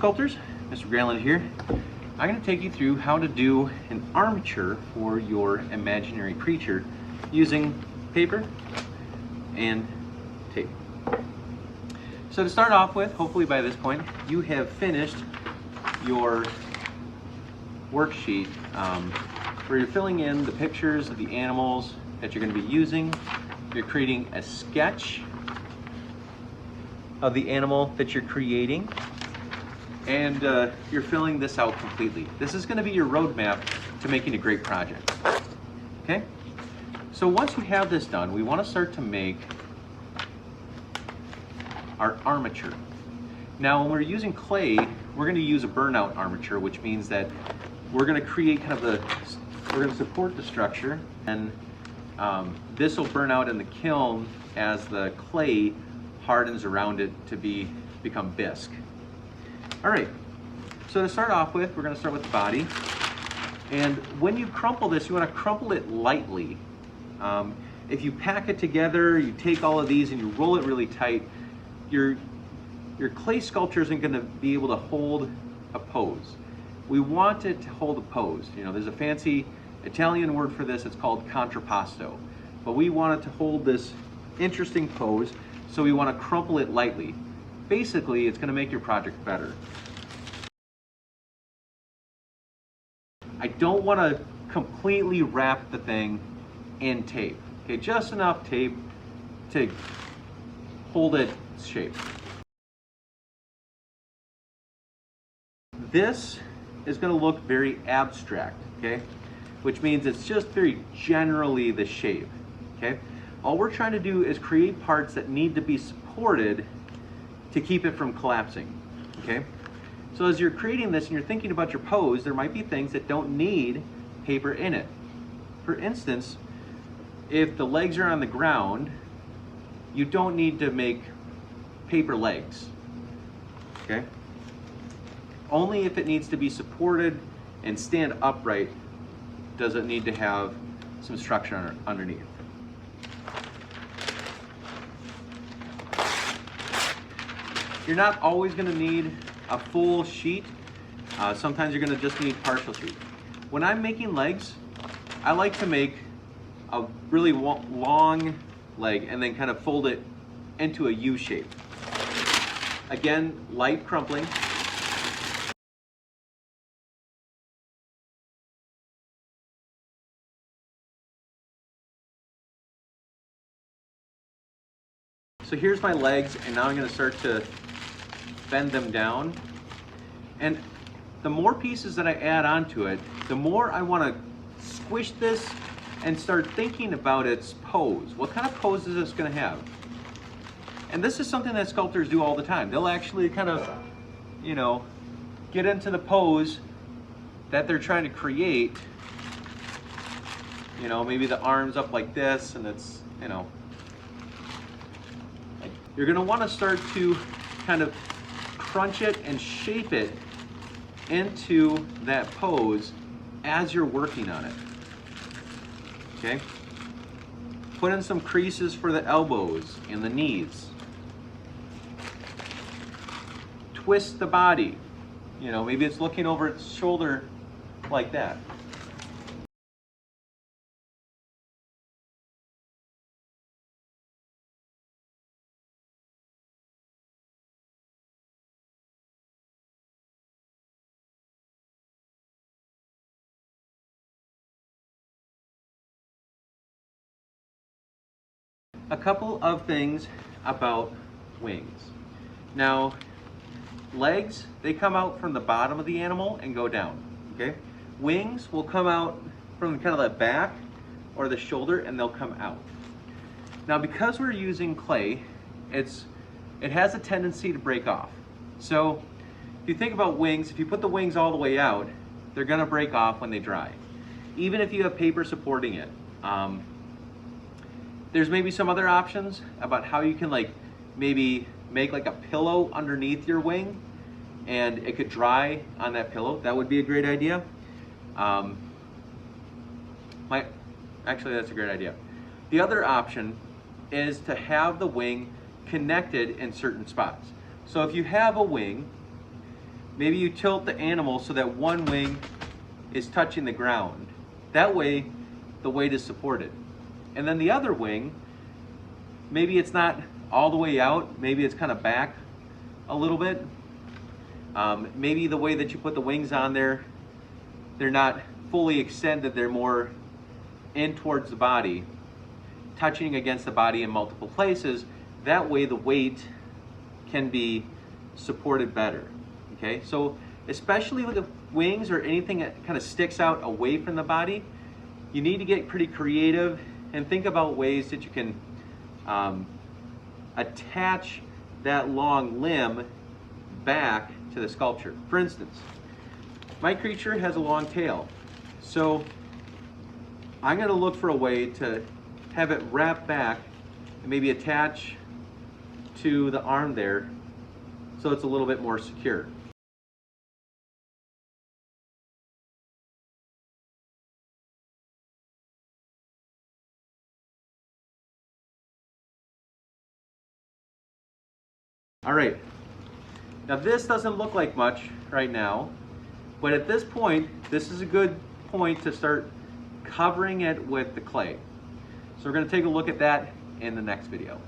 Sculptors, Mr. Granlund here. I'm going to take you through how to do an armature for your imaginary creature using paper and tape. So to start off with, hopefully by this point, you have finished your worksheet where you're filling in the pictures of the animals that you're going to be using. You're creating a sketch of the animal that you're creating. And you're filling this out completely. This is going to be your roadmap to making a great project. Okay? So once you have this done, we want to start to make our armature. Now when we're using clay, we're going to use a burnout armature, which means that we're going to create kind of we're going to support the structure, and this will burn out in the kiln as the clay hardens around it to become bisque. All right, so to start off with, we're going to start with the body. And when you crumple this, you want to crumple it lightly. If you pack it together, you take all of these and you roll it really tight, your clay sculpture isn't going to be able to hold a pose. We want it to hold a pose. You know, there's a fancy Italian word for this, it's called contrapposto. But we want it to hold this interesting pose, so we want to crumple it lightly. Basically, it's going to make your project better. I don't want to completely wrap the thing in tape. Okay, just enough tape to hold its shape. This is going to look very abstract, okay? Which means it's just very generally the shape, okay? All we're trying to do is create parts that need to be supported to keep it from collapsing, okay? So as you're creating this and you're thinking about your pose, there might be things that don't need paper in it. For instance, if the legs are on the ground, you don't need to make paper legs, okay? Only if it needs to be supported and stand upright does it need to have some structure underneath. You're not always going to need a full sheet. Sometimes you're going to just need partial sheet. When I'm making legs, I like to make a really long leg and then kind of fold it into a U shape. Again, light crumpling. So here's my legs, and now I'm going to start to bend them down. And the more pieces that I add onto it, the more I want to squish this and start thinking about its pose. What kind of pose is this going to have? And this is something that sculptors do all the time. They'll actually kind of, you know, get into the pose that they're trying to create. You know, maybe the arms up like this, and it's, you know, you're going to want to start to kind of crunch it and shape it into that pose as you're working on it. Okay? Put in some creases for the elbows and the knees. Twist the body. You know, maybe it's looking over its shoulder like that. A couple of things about wings. Now, legs, they come out from the bottom of the animal and go down, okay? Wings will come out from kind of the back or the shoulder, and they'll come out. Now, because we're using clay, it has a tendency to break off. So, if you think about wings, if you put the wings all the way out, they're gonna break off when they dry, even if you have paper supporting it. There's maybe some other options about how you can maybe make like a pillow underneath your wing and it could dry on that pillow. That would be a great idea. Actually, that's a great idea. The other option is to have the wing connected in certain spots. So if you have a wing maybe you tilt the animal so that one wing is touching the ground. That way, the weight is supported. And then the other wing, maybe it's not all the way out, maybe it's kind of back a little bit. Maybe the way that you put the wings on there, they're not fully extended, they're more in towards the body, touching against the body in multiple places. That way the weight can be supported better. Okay, so especially with the wings or anything that kind of sticks out away from the body, you need to get pretty creative and think about ways that you can attach that long limb back to the sculpture. For instance, my creature has a long tail, so I'm going to look for a way to have it wrap back and maybe attach to the arm there so it's a little bit more secure. All right, now this doesn't look like much right now, but at this point, this is a good point to start covering it with the clay. So we're going to take a look at that in the next video.